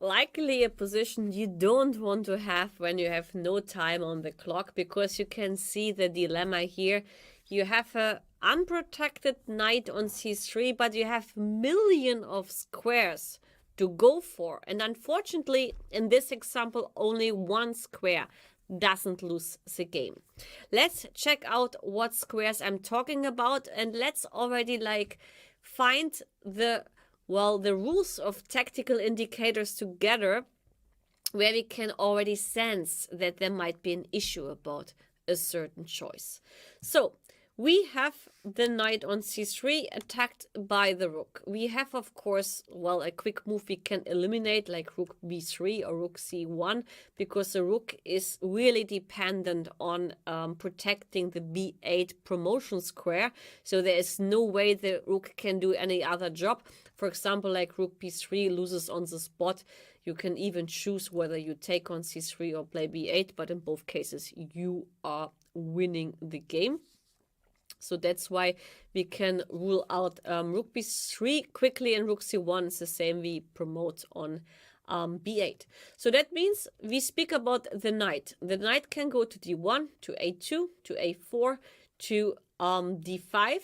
likely a position you don't want to have when you have no time on the clock, because you can see the dilemma here. You have a unprotected knight on c3, but you have million of squares to go for. And unfortunately, in this example, only one square doesn't lose the game. Let's check out what squares I'm talking about, and let's already find the rules of tactical indicators together, where we can already sense that there might be an issue about a certain choice. So we have the knight on c3 attacked by the rook. We have, of course, a quick move we can eliminate, like rook b3 or rook c1, because the rook is really dependent on protecting the b8 promotion square. So there is no way the rook can do any other job. For example, like rook b3 loses on the spot. You can even choose whether you take on c3 or play b8, but in both cases you are winning the game. So that's why we can rule out rook b3 quickly, and rook c1 is the same. We promote on b8. So that means we speak about the knight. The knight can go to d1, to a2, to a4, to d5.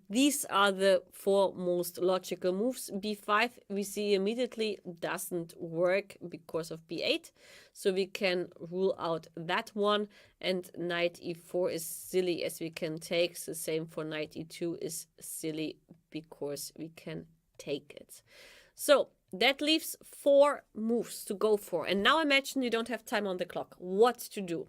These are the four most logical moves. b5 we see immediately doesn't work because of b8, so we can rule out that one. And knight e4 is silly, as we can take. The same for knight e2 is silly because we can take it. So that leaves four moves to go for. And now imagine you don't have time on the clock. What to do?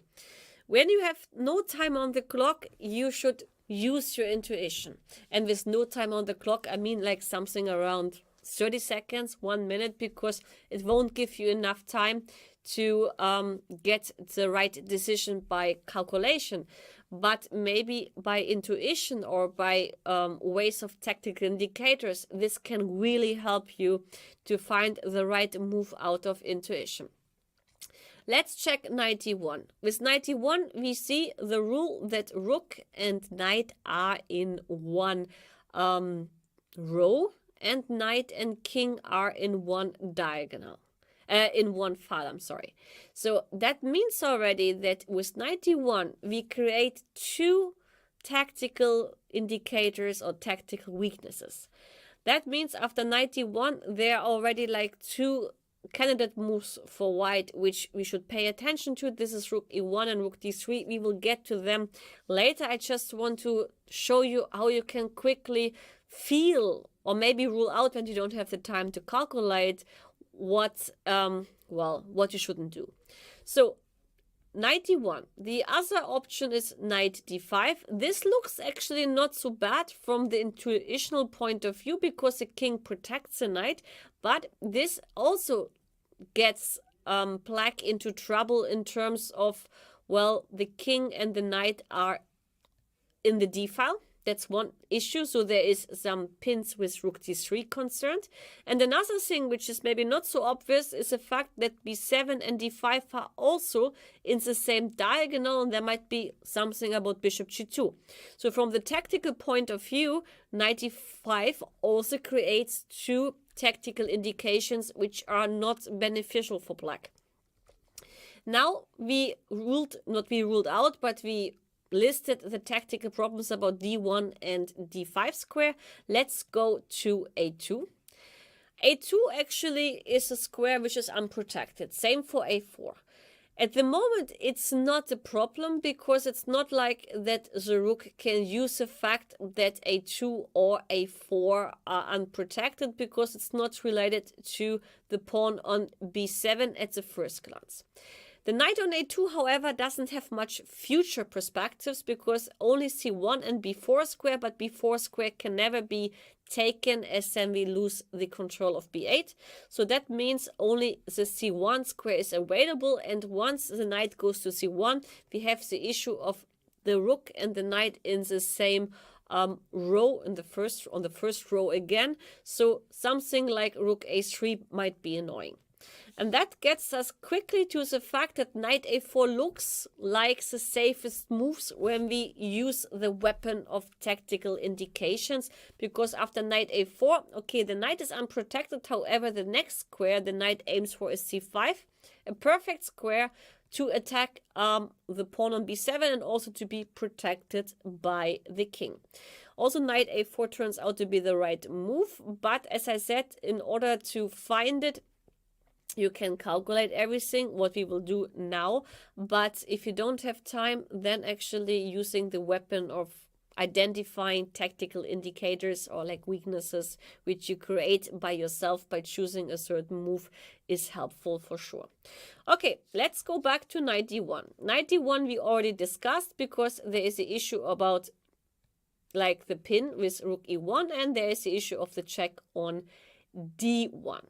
When you have no time on the clock, you should use your intuition. And with no time on the clock, I mean like something around 30 seconds, 1 minute, because it won't give you enough time to get the right decision by calculation. But maybe by intuition or by ways of tactical indicators, this can really help you to find the right move out of intuition. Let's check knight d1. With knight d1, we see the rule that rook and knight are in one row, and knight and king are in one diagonal. In one file, I'm sorry. So that means already that with knight d1, we create two tactical indicators or tactical weaknesses. That means after knight d1, there are already like two candidate moves for white which we should pay attention to. This is rook e1 and rook d3. We will get to them later. I just want to show you how you can quickly feel or maybe rule out, when you don't have the time to calculate, what you shouldn't do. So knight d1. The other option is knight d5. This looks actually not so bad from the intuitional point of view, because the king protects the knight, but this also gets black into trouble in terms of, the king and the knight are in the d file. That's one issue. So there is some pins with rook d3 concerned. And another thing, which is maybe not so obvious, is the fact that b7 and d5 are also in the same diagonal, and there might be something about bishop g2. So from the tactical point of view, knight d5 also creates two tactical indications which are not beneficial for black. Now we listed the tactical problems about d1 and d5 square. Let's go to a2. a2 actually is a square which is unprotected. Same for a4. At the moment, it's not a problem, because it's not like that the rook can use the fact that a2 or a4 are unprotected, because it's not related to the pawn on b7 at the first glance. The knight on a2, however, doesn't have much future perspectives, because only c1 and b4 square, but b4 square can never be taken, as then we lose the control of b8. So that means only the c1 square is available, and once the knight goes to c1, we have the issue of the rook and the knight in the same row on the first row again. So something like rook a3 might be annoying. And that gets us quickly to the fact that knight a4 looks like the safest moves when we use the weapon of tactical indications, because after knight a4, okay, the knight is unprotected. However, the next square the knight aims for is c5, a perfect square to attack the pawn on b7 and also to be protected by the king. Also, knight a4 turns out to be the right move, but as I said, in order to find it, you can calculate everything, what we will do now. But if you don't have time, then actually using the weapon of identifying tactical indicators or like weaknesses which you create by yourself by choosing a certain move is helpful for sure. Okay, let's go back to knight d1. Knight d1 we already discussed, because there is the issue about like the pin with rook e1, and there is the issue of the check on d1.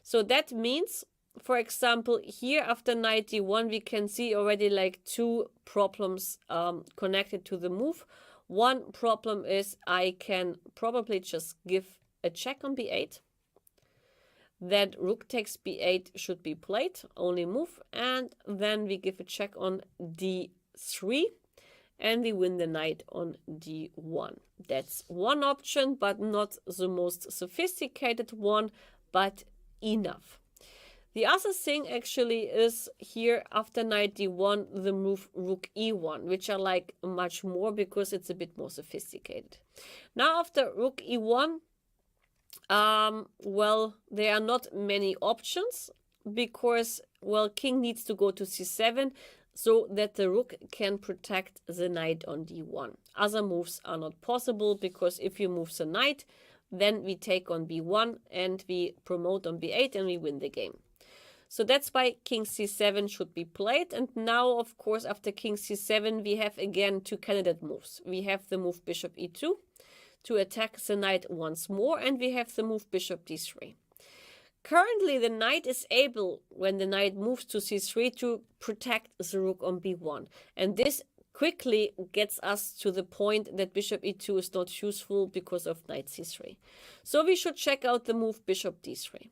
So that means, for example, here after knight d1, we can see already like two problems connected to the move. One problem is I can probably just give a check on b8. Then rook takes b8 should be played, only move, and then we give a check on d3. And we win the knight on d1. That's one option, but not the most sophisticated one, but enough. The other thing actually is here after knight d1, the move rook e1, which I like much more because it's a bit more sophisticated. Now after rook e1, well, there are not many options because, well, king needs to go to c7, so that the rook can protect the knight on d1. Other moves are not possible, because if you move the knight, then we take on b1 and we promote on b8 and we win the game. So that's why king c7 should be played. And now, of course, after king c7, we have again two candidate moves. We have the move bishop e2 to attack the knight once more, and we have the move bishop d3. Currently, the knight is able, when the knight moves to c3, to protect the rook on b1. And this quickly gets us to the point that bishop e2 is not useful because of knight c3. So we should check out the move bishop d3.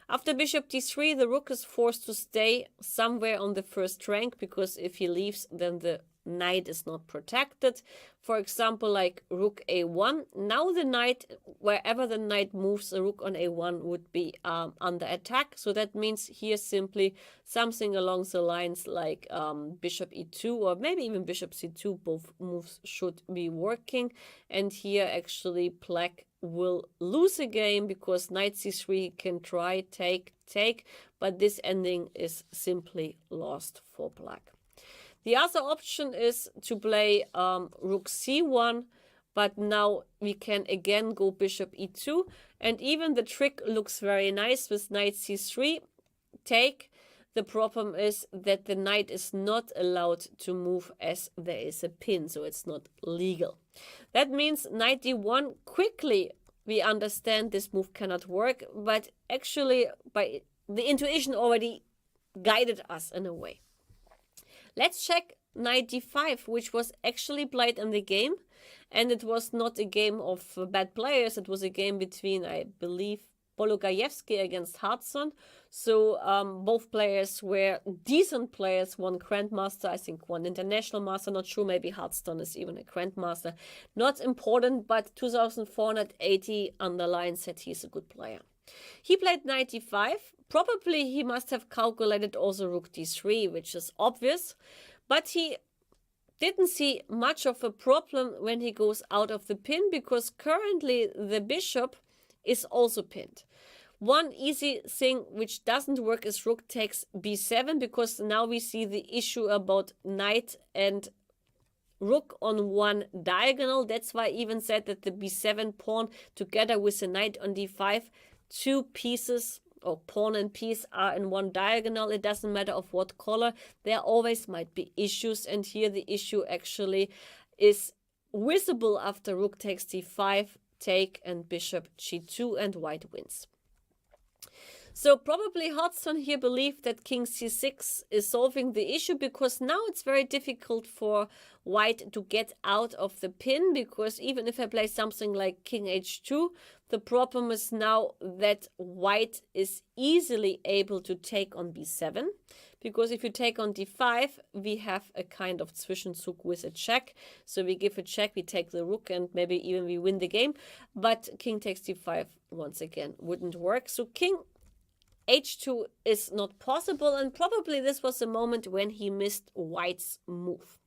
After bishop d3, the rook is forced to stay somewhere on the first rank, because if he leaves, then the knight is not protected. For example, like rook a1. Now the knight, wherever the knight moves, the rook on a1 would be under attack. So that means here simply something along the lines like bishop e2 or maybe even bishop c2. Both moves should be working. And here actually black will lose a game, because knight c3 can try take, but this ending is simply lost for black. The other option is to play rook c1, but now we can again go bishop e2, and even the trick looks very nice with knight c3 take. The problem is that the knight is not allowed to move as there is a pin, so it's not legal. That means knight d1, quickly we understand this move cannot work, but actually by the intuition already guided us in a way. Let's check knight d5, which was actually played in the game, and it was not a game of bad players. It was a game between, I believe, Polugajewski against Hartson. So both players were decent players, one grandmaster, I think one international master, not sure, maybe Hartson is even a grandmaster. Not important, but 2480 underlines that he's a good player. He played knight d5. Probably he must have calculated also rook d3, which is obvious, but he didn't see much of a problem when he goes out of the pin, because currently the bishop is also pinned. One easy thing which doesn't work is rook takes b7, because now we see the issue about knight and rook on one diagonal. That's why I even said that the b7 pawn together with the knight on d5, two pieces or pawn and piece are in one diagonal. It doesn't matter of what color. There always might be issues, and here the issue actually is visible after rook takes d5, take, and bishop g2, and white wins. So probably Hodgson here believed that king c6 is solving the issue, because now it's very difficult for white to get out of the pin, because even if I play something like king h2, The problem is now that white is easily able to take on b7, because if you take on d5, we have a kind of Zwischenzug with a check. So we give a check, we take the rook, and maybe even we win the game. But king takes d5 once again wouldn't work. So king h2 is not possible, and probably this was a moment when he missed white's move.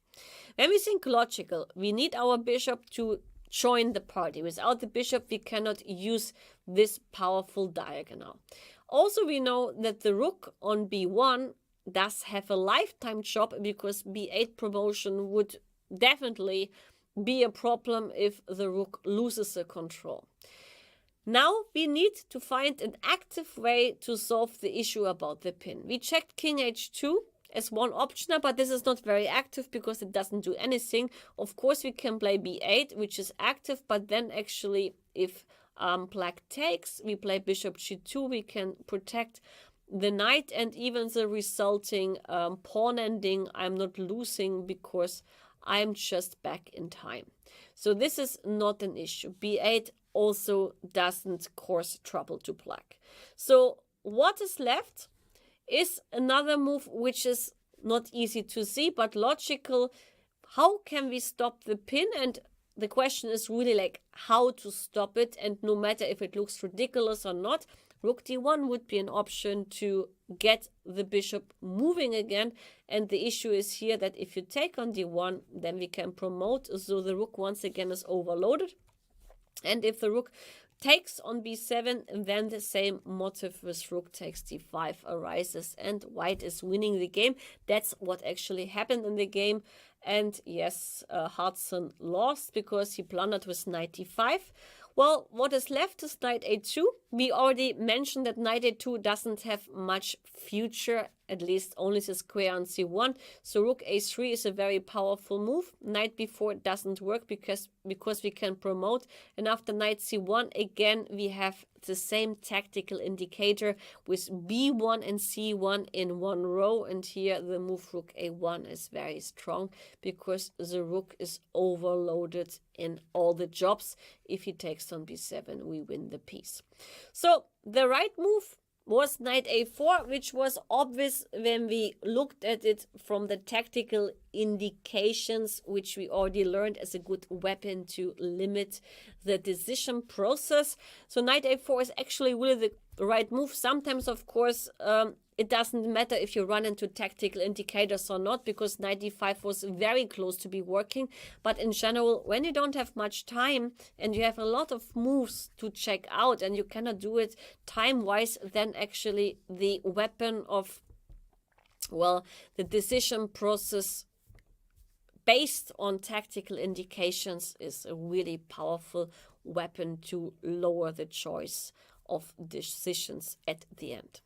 When we think logical, we need our bishop to join the party. Without the bishop, we cannot use this powerful diagonal. Also, we know that the rook on b1 does have a lifetime job, because b8 promotion would definitely be a problem if the rook loses the control. Now we need to find an active way to solve the issue about the pin. We checked king h2 as one option, but this is not very active because it doesn't do anything. Of course, we can play b8, which is active, but then actually if black takes, we play bishop g2, we can protect the knight, and even the resulting pawn ending I'm not losing because I'm just back in time. So this is not an issue. b8 also doesn't cause trouble to black. So what is left is another move which is not easy to see but logical. How can we stop the pin? And the question is really like how to stop it, and no matter if it looks ridiculous or not, rook d1 would be an option to get the bishop moving again. And the issue is here that if you take on d1, then we can promote, so the rook once again is overloaded. And if the rook takes on b7, then the same motive with rook takes d5 arises, and white is winning the game. That's what actually happened in the game. And yes, Hudson lost because he blundered with knight d5. Well, what is left is knight a2. We already mentioned that knight a2 doesn't have much future, at least only the square on c1. So rook a3 is a very powerful move. Knight b4 doesn't work because we can promote. And after knight c1, again, we have the same tactical indicator with b1 and c1 in one row. And here the move rook a1 is very strong because the rook is overloaded in all the jobs. If he takes on b7, we win the piece. So the right move was knight a4, which was obvious when we looked at it from the tactical indications, which we already learned as a good weapon to limit the decision process. So knight a4 is actually really the right move. Sometimes, of course, it doesn't matter if you run into tactical indicators or not, because knight d5 was very close to be working. But in general, when you don't have much time and you have a lot of moves to check out and you cannot do it time-wise, then actually the weapon of, well, the decision process based on tactical indications is a really powerful weapon to lower the choice of decisions at the end.